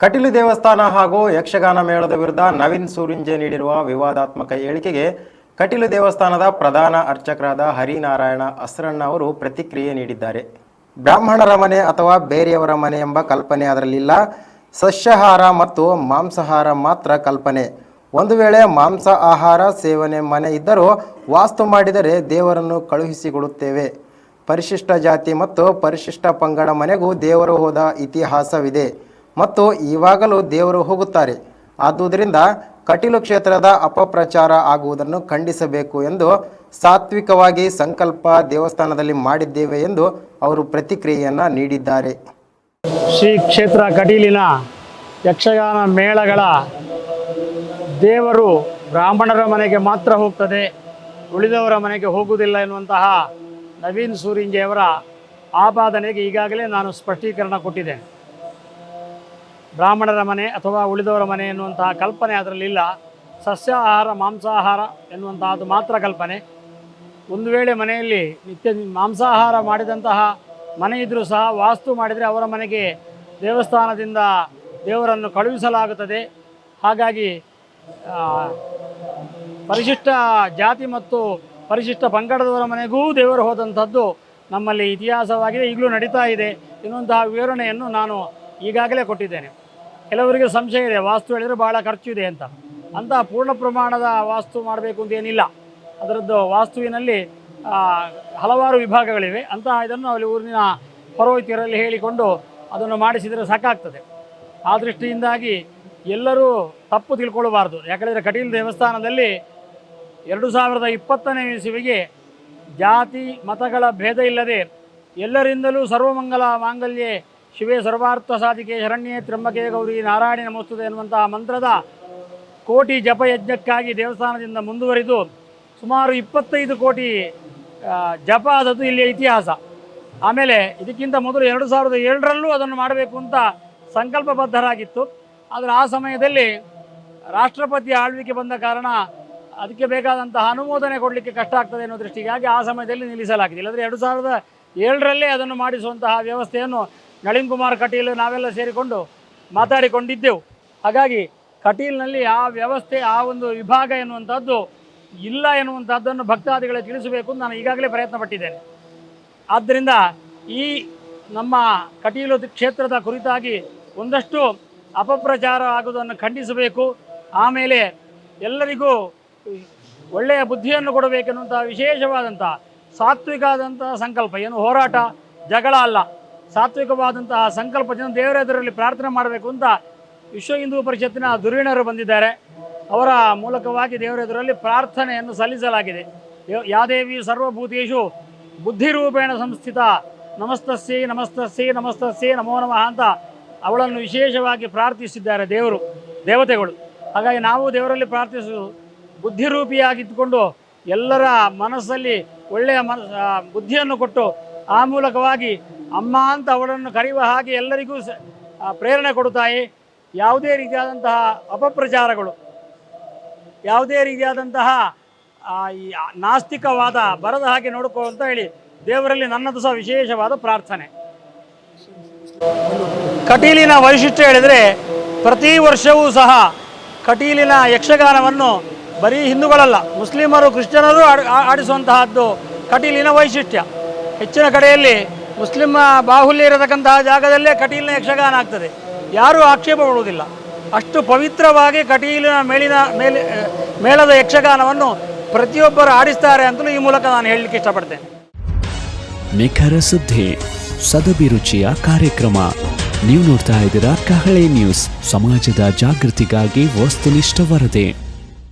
ಕಟೀಲು ದೇವಸ್ಥಾನ ಹಾಗೂ ಯಕ್ಷಗಾನ ಮೇಳದ ವಿರುದ್ಧ ನವೀನ್ ಸೂರಿಂಜೆ ನೀಡಿರುವ ವಿವಾದಾತ್ಮಕ ಹೇಳಿಕೆಗೆ ಕಟೀಲು ದೇವಸ್ಥಾನದ ಪ್ರಧಾನ ಅರ್ಚಕರಾದ ಹರಿನಾರಾಯಣ ಅಸ್ರಣ್ಣ ಅವರು ಪ್ರತಿಕ್ರಿಯೆ ನೀಡಿದ್ದಾರೆ. ಬ್ರಾಹ್ಮಣರ ಮನೆ ಅಥವಾ ಬೇರೆಯವರ ಮನೆ ಎಂಬ ಕಲ್ಪನೆ ಅದರಲ್ಲಿಲ್ಲ. ಸಸ್ಯಾಹಾರ ಮತ್ತು ಮಾಂಸಾಹಾರ ಮಾತ್ರ ಕಲ್ಪನೆ. ಒಂದು ವೇಳೆ ಮಾಂಸ ಆಹಾರ ಸೇವನೆ ಮನೆ ಇದ್ದರೂ ವಾಸ್ತು ಮಾಡಿದರೆ ದೇವರನ್ನು ಕಳುಹಿಸಿಕೊಡುತ್ತೇವೆ. ಪರಿಶಿಷ್ಟ ಜಾತಿ ಮತ್ತು ಪರಿಶಿಷ್ಟ ಪಂಗಡ ಮನೆಗೂ ದೇವರು ಹೋದ ಇತಿಹಾಸವಿದೆ ಮತ್ತು ಇವಾಗಲೂ ದೇವರು ಹೋಗುತ್ತಾರೆ. ಆದುದರಿಂದ ಕಟೀಲು ಕ್ಷೇತ್ರದ ಅಪಪ್ರಚಾರ ಆಗುವುದನ್ನು ಖಂಡಿಸಬೇಕು ಎಂದು ಸಾತ್ವಿಕವಾಗಿ ಸಂಕಲ್ಪ ದೇವಸ್ಥಾನದಲ್ಲಿ ಮಾಡಿದ್ದೇವೆ ಎಂದು ಅವರು ಪ್ರತಿಕ್ರಿಯೆಯನ್ನು ನೀಡಿದ್ದಾರೆ. ಶ್ರೀ ಕ್ಷೇತ್ರ ಕಟೀಲಿನ ಯಕ್ಷಗಾನ ಮೇಳಗಳ ದೇವರು ಬ್ರಾಹ್ಮಣರ ಮನೆಗೆ ಮಾತ್ರ ಹೋಗ್ತದೆ, ಉಳಿದವರ ಮನೆಗೆ ಹೋಗುವುದಿಲ್ಲ ಎನ್ನುವಂತಹ ನವೀನ್ ಸೂರಿಂಜೆಯವರ ಆಪಾದನೆಗೆ ಈಗಾಗಲೇ ನಾನು ಸ್ಪಷ್ಟೀಕರಣ ಕೊಟ್ಟಿದ್ದೇನೆ. ಬ್ರಾಹ್ಮಣರ ಮನೆ ಅಥವಾ ಉಳಿದವರ ಮನೆ ಎನ್ನುವಂತಹ ಕಲ್ಪನೆ ಅದರಲ್ಲಿಲ್ಲ. ಸಸ್ಯಾಹಾರ ಮಾಂಸಾಹಾರ ಎನ್ನುವಂತಹದ್ದು ಮಾತ್ರ ಕಲ್ಪನೆ. ಒಂದು ವೇಳೆ ಮನೆಯಲ್ಲಿ ನಿತ್ಯ ಮಾಂಸಾಹಾರ ಮಾಡಿದಂತಹ ಮನೆ ಇದ್ದರೂ ಸಹ ವಾಸ್ತು ಮಾಡಿದರೆ ಅವರ ಮನೆಗೆ ದೇವಸ್ಥಾನದಿಂದ ದೇವರನ್ನು ಕಳುಹಿಸಲಾಗುತ್ತದೆ. ಹಾಗಾಗಿ ಪರಿಶಿಷ್ಟ ಜಾತಿ ಮತ್ತು ಪರಿಶಿಷ್ಟ ಪಂಗಡದವರ ಮನೆಗೂ ದೇವರು ಹೋದಂಥದ್ದು ನಮ್ಮಲ್ಲಿ ಇತಿಹಾಸವಾಗಿದೆ, ಈಗಲೂ ನಡೀತಾ ಇದೆ ಎನ್ನುವಂತಹ ವಿವರಣೆಯನ್ನು ನಾನು ಈಗಾಗಲೇ ಕೊಟ್ಟಿದ್ದೇನೆ. ಕೆಲವರಿಗೆ ಸಂಶಯ ಇದೆ, ವಾಸ್ತು ಹೇಳಿದರೆ ಭಾಳ ಖರ್ಚು ಇದೆ ಅಂತ ಪೂರ್ಣ ಪ್ರಮಾಣದ ವಾಸ್ತು ಮಾಡಬೇಕು ಅಂತ ಏನಿಲ್ಲ. ಅದರದ್ದು ವಾಸ್ತುವಿನಲ್ಲಿ ಹಲವಾರು ವಿಭಾಗಗಳಿವೆ. ಇದನ್ನು ಅಲ್ಲಿ ಊರಿನ ಪುರೋಹಿತರಲ್ಲಿ ಹೇಳಿಕೊಂಡು ಅದನ್ನು ಮಾಡಿಸಿದರೆ ಸಾಕಾಗ್ತದೆ. ಆ ದೃಷ್ಟಿಯಿಂದಾಗಿ ಎಲ್ಲರೂ ತಪ್ಪು ತಿಳ್ಕೊಳ್ಬಾರ್ದು. ಯಾಕಂದರೆ ಕಟೀಲು ದೇವಸ್ಥಾನದಲ್ಲಿ 2020ನೇ ಇಸವಿಗೆ ಜಾತಿ ಮತಗಳ ಭೇದ ಇಲ್ಲದೆ ಎಲ್ಲರಿಂದಲೂ ಸರ್ವಮಂಗಲ ಮಾಂಗಲ್ಯೆ ಶಿವೇ ಸರ್ವಾರ್ಥ ಸಾಧಿಕೆ ಶರಣ್ಯೇ ತ್ರ್ಯಂಬಕೆ ಗೌರಿ ನಾರಾಯಣಿ ನಮೋಸ್ತುತೆ ಎನ್ನುವಂತಹ ಮಂತ್ರದ ಕೋಟಿ ಜಪಯಜ್ಞಕ್ಕಾಗಿ ದೇವಸ್ಥಾನದಿಂದ ಮುಂದುವರಿದು ಸುಮಾರು 25 ಕೋಟಿ ಜಪ ಆದದ್ದು ಇಲ್ಲಿಯ ಇತಿಹಾಸ. ಆಮೇಲೆ ಇದಕ್ಕಿಂತ ಮೊದಲು 2007ರಲ್ಲೂ ಅದನ್ನು ಮಾಡಬೇಕು ಅಂತ ಸಂಕಲ್ಪಬದ್ಧರಾಗಿತ್ತು. ಆದರೆ ಆ ಸಮಯದಲ್ಲಿ ರಾಷ್ಟ್ರಪತಿ ಆಳ್ವಿಕೆ ಬಂದ ಕಾರಣ ಅದಕ್ಕೆ ಬೇಕಾದಂತಹ ಅನುಮೋದನೆ ಕೊಡಲಿಕ್ಕೆ ಕಷ್ಟ ಆಗ್ತದೆ ಅನ್ನೋ ದೃಷ್ಟಿಗಾಗಿ ಆ ಸಮಯದಲ್ಲಿ ನಿಲ್ಲಿಸಲಾಗಿದೆ. ಇಲ್ಲಂದರೆ 2007ರಲ್ಲೇ ಅದನ್ನು ಮಾಡಿಸುವಂತಹ ವ್ಯವಸ್ಥೆಯನ್ನು ನಳಿನ್ ಕುಮಾರ್ ಕಟೀಲ್ ನಾವೆಲ್ಲ ಸೇರಿಕೊಂಡು ಮಾತಾಡಿಕೊಂಡಿದ್ದೆವು. ಹಾಗಾಗಿ ಕಟೀಲ್ನಲ್ಲಿ ಆ ವ್ಯವಸ್ಥೆ ಆ ಒಂದು ವಿಭಾಗ ಎನ್ನುವಂಥದ್ದು ಇಲ್ಲ ಎನ್ನುವಂಥದ್ದನ್ನು ಭಕ್ತಾದಿಗಳಿಗೆ ತಿಳಿಸಬೇಕು ಅಂತ ನಾನು ಈಗಾಗಲೇ ಪ್ರಯತ್ನ ಪಟ್ಟಿದ್ದೇನೆ. ಆದ್ದರಿಂದ ಈ ನಮ್ಮ ಕಟೀಲು ಕ್ಷೇತ್ರದ ಕುರಿತಾಗಿ ಒಂದಷ್ಟು ಅಪಪ್ರಚಾರ ಆಗುವುದನ್ನು ಖಂಡಿಸಬೇಕು. ಆಮೇಲೆ ಎಲ್ಲರಿಗೂ ಒಳ್ಳೆಯ ಬುದ್ಧಿಯನ್ನು ಕೊಡಬೇಕೆನ್ನುವಂಥ ವಿಶೇಷವಾದಂಥ ಸಾತ್ವಿಕವಾದಂತಹ ಸಂಕಲ್ಪ, ಏನು ಹೋರಾಟ ಜಗಳ ಅಲ್ಲ, ಸಾತ್ವಿಕವಾದಂತಹ ಸಂಕಲ್ಪದಿಂದ ದೇವರ ಎದುರಲ್ಲಿ ಪ್ರಾರ್ಥನೆ ಮಾಡಬೇಕು ಅಂತ ವಿಶ್ವ ಹಿಂದೂ ಪರಿಷತ್ತಿನ ಧುರೀಣರು ಬಂದಿದ್ದಾರೆ. ಅವರ ಮೂಲಕವಾಗಿ ದೇವರ ಎದುರಲ್ಲಿ ಪ್ರಾರ್ಥನೆಯನ್ನು ಸಲ್ಲಿಸಲಾಗಿದೆ. ಯಾದೇವಿ ಸರ್ವಭೂತೇಷು ಬುದ್ಧಿರೂಪೇಣ ಸಂಸ್ಥಿತ ನಮಸ್ತಸ್ಯೈ ನಮಸ್ತಸ್ಯೈ ನಮಸ್ತಸ್ಯೈ ನಮೋ ನಮಃ ಅಂತ ಅವಳನ್ನು ವಿಶೇಷವಾಗಿ ಪ್ರಾರ್ಥಿಸಿದ್ದಾರೆ ದೇವತೆಗಳು. ಹಾಗಾಗಿ ನಾವು ದೇವರಲ್ಲಿ ಪ್ರಾರ್ಥಿಸುವುದು ಬುದ್ಧಿರೂಪಿಯಾಗಿದ್ದುಕೊಂಡು ಎಲ್ಲರ ಮನಸ್ಸಲ್ಲಿ ಒಳ್ಳೆಯ ಬುದ್ಧಿಯನ್ನು ಕೊಟ್ಟು ಆ ಮೂಲಕವಾಗಿ ಅಮ್ಮ ಅಂತ ಅವಳನ್ನು ಕರೆಯುವ ಹಾಗೆ ಎಲ್ಲರಿಗೂ ಪ್ರೇರಣೆ ಕೊಡುತ್ತಾಯಿ. ಯಾವುದೇ ರೀತಿಯಾದಂತಹ ಅಪಪ್ರಚಾರಗಳು, ಯಾವುದೇ ರೀತಿಯಾದಂತಹ ಈ ನಾಸ್ತಿಕವಾದ ಬರದ ಹಾಗೆ ನೋಡಿಕೊ ಅಂತ ಹೇಳಿ ದೇವರಲ್ಲಿ ನನ್ನದು ಸಹ ವಿಶೇಷವಾದ ಪ್ರಾರ್ಥನೆ. ಕಟೀಲಿನ ವೈಶಿಷ್ಟ್ಯ ಹೇಳಿದರೆ ಪ್ರತಿ ವರ್ಷವೂ ಸಹ ಕಟೀಲಿನ ಯಕ್ಷಗಾನವನ್ನು ಬರೀ ಹಿಂದೂಗಳಲ್ಲ, ಮುಸ್ಲಿಮರು ಕ್ರಿಶ್ಚಿಯನರು ಆಡಿಸುವಂತಹದ್ದು ಕಟೀಲಿನ ವೈಶಿಷ್ಟ್ಯ. ಹೆಚ್ಚಿನ ಕಡೆಯಲ್ಲಿ ಮುಸ್ಲಿಂ ಬಾಹುಲ್ಯ ಇರತಕ್ಕಂತಹ ಜಾಗದಲ್ಲೇ ಕಟೀಲಿನ ಯಕ್ಷಗಾನ ಆಗ್ತದೆ, ಯಾರೂ ಆಕ್ಷೇಪ ಪಡುವುದಿಲ್ಲ. ಅಷ್ಟು ಪವಿತ್ರವಾಗಿ ಕಟೀಲಿನ ಮೇಳದ ಯಕ್ಷಗಾನವನ್ನು ಪ್ರತಿಯೊಬ್ಬರು ಆಡಿಸ್ತಾರೆ ಅಂತಲೂ ಈ ಮೂಲಕ ನಾನು ಹೇಳಲಿಕ್ಕೆ ಇಷ್ಟಪಡ್ತೇನೆ. ನಿಖರ ಸುದ್ದಿ, ಸದಭಿರುಚಿಯ ಕಾರ್ಯಕ್ರಮ. ನೀವು ನೋಡ್ತಾ ಇದ್ದೀರಾ ಕಹಳೆ ನ್ಯೂಸ್, ಸಮಾಜದ ಜಾಗೃತಿಗಾಗಿ ವಸ್ತುನಿಷ್ಠ ವರದಿ.